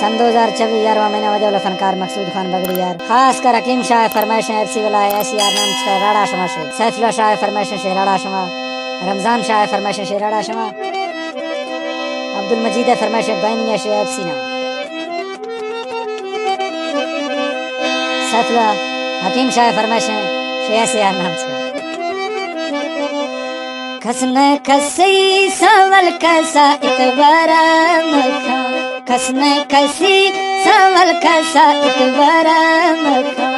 सन 2024 11वां महीना वजह फनकार मकसूद खान बगड़ी यार खास कर हकीम शाह फरमाइशें एफसी वाला ऐसी यार नाम छे राड़ा शमा से सैफुल्लाह शाह फरमाइशें से राड़ा शमा रमजान शाह फरमाइशें से राड़ा शमा अब्दुल मजीद फरमाइशें बैनिया से एफसी ना सैफुल्लाह हकीम शाह फरमाइशें से ऐसे यार नाम छे खसने खसी सवल कसा इतबारा मखा खसने खसी सवल कसा इतबारा मखा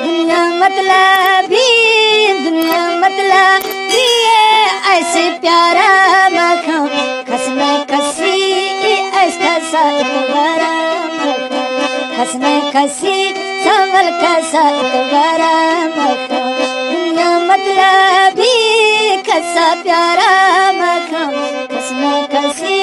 दुनिया मतलबी ऐसे प्यारा मखा खसने खसी ऐसा कसा इतबारा मखा खसने खसी सवल कसा इतबारा मखा दुनिया मतलबी कसा प्यारा मखा खसने खसी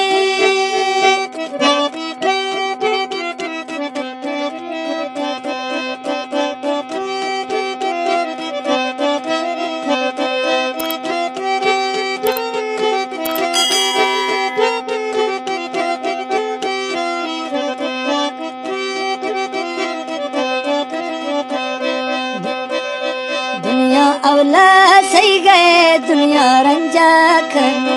दुनिया अवला सही गए दुनिया रंजा खनू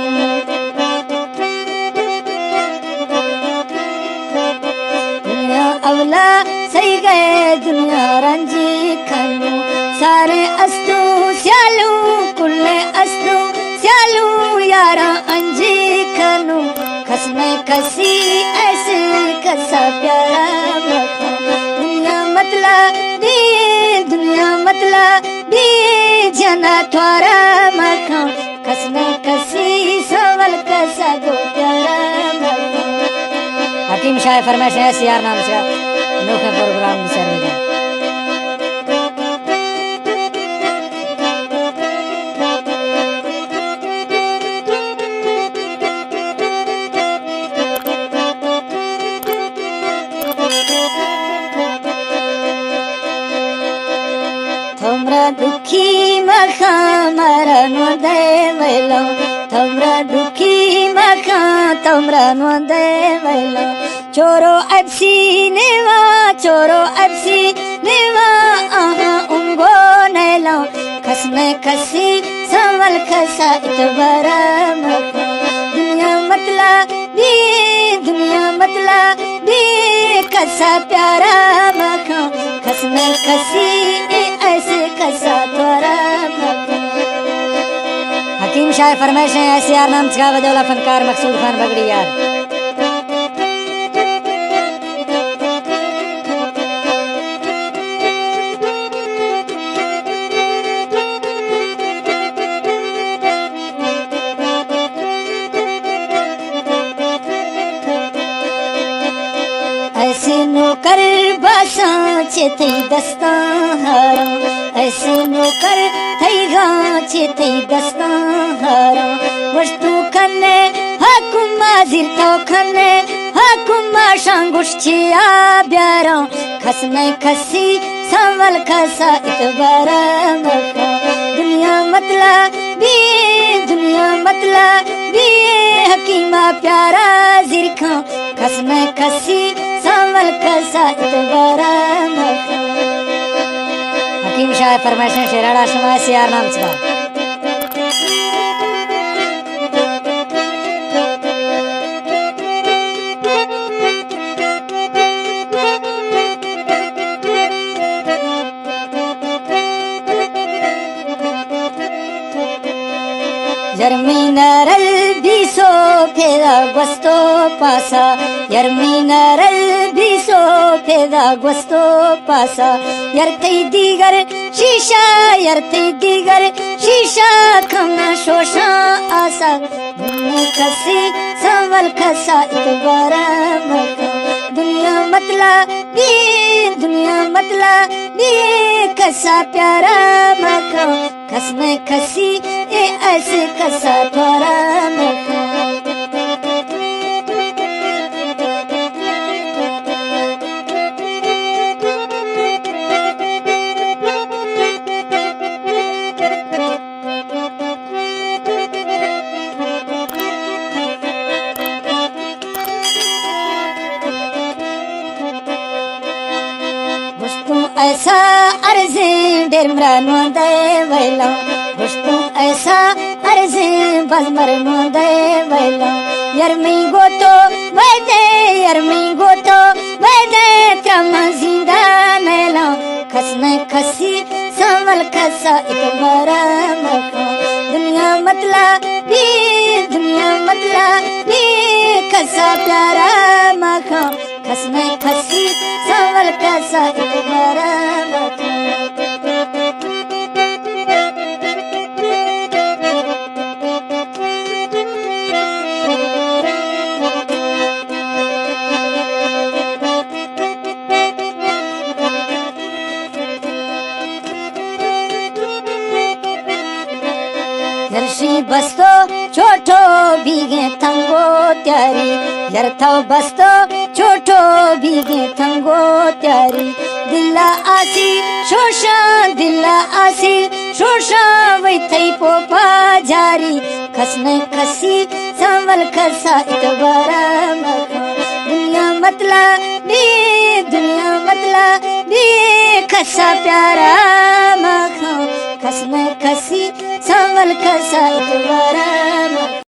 दुनिया अवला सही गए दुनिया रंजी खनू सारे अस्तु स्यालू कुल्ले अस्तु स्यालू यारा अंजी खनू खसने खसी ऐसे कसा प्यारा मखा दुनिया मतलब जना थोड़ा मखा खसने खसी सवल कसा गो प्यारा मखा हकीम शाह फरमाइश ऐसी यार नाम से अनोखे प्रोग्राम में सर में थमरा दुखी मखा मरन दे वेलो थमरा दुखी मखा तमरा नो दे वेलो चोरो एफसी नेवा आहा उंगो नेलो खसने खसी सवल खसा इतबारा मखा दुनिया मतलबी कसा प्यारा मखा खसने खसी ऐसे कसा त्वरा मखा हकीम शाह फरमाइशें ऐसे यार नाम छा बदौला फनकार मकसूद खान बगड़ी यार ऐसे नौकर बासा चेते दस्ता हारा ऐसे नौकर थई गा चेते दस्ता हारा वस्तु खने हकुमा जिरतो खने हकुमा शांगुश छिया ब्यारा खसने खसी सवल खसा इतबारा मखा दुनिया मतलबी हकीमा प्यारा जिरखा खसने खसी सवल कसा इतबारा मखा हकीम शाह फरमाइशें से राड़ा शमा से यार नाम छा यर्मिनरल बीसो फेदा ग्वस्तो पासा यर्मिनरल बीसो फेदा ग्वस्तो पासा यरते दीगर शीशा खमना शोशा आसा दुनिया खसी सवल खसा इतबारा मखा दुनिया मतलबी कसा प्यारा मखा खसने खसी ऐसे कसा त्वरा मखा ऐसा अर्ज़े डेरमरा नोंदे वैलो गुश्तू ऐसा अर्ज़े बजमर नोंदे वैलो यरमी गोतो वैदे त्रम जिंदा मेलो खसने खसी संवल खसा इतबारा मखो दुनिया मतला भी खसा प्यारा मखो खसने खसी संवल खसा इतबारा मखो यर्शी बस्तो छोटो भीगे थंगो त्यारी यरथो बस्तो छोटो भीगे थंगो त्यारी दिल्ला आसी शोशा वै थई पोपा जारी खसने खसी संवल खसा इतबारा मखो दुनिया मतला भी खसा प्यारा मखो खसने खसी संवल खसा इतबारा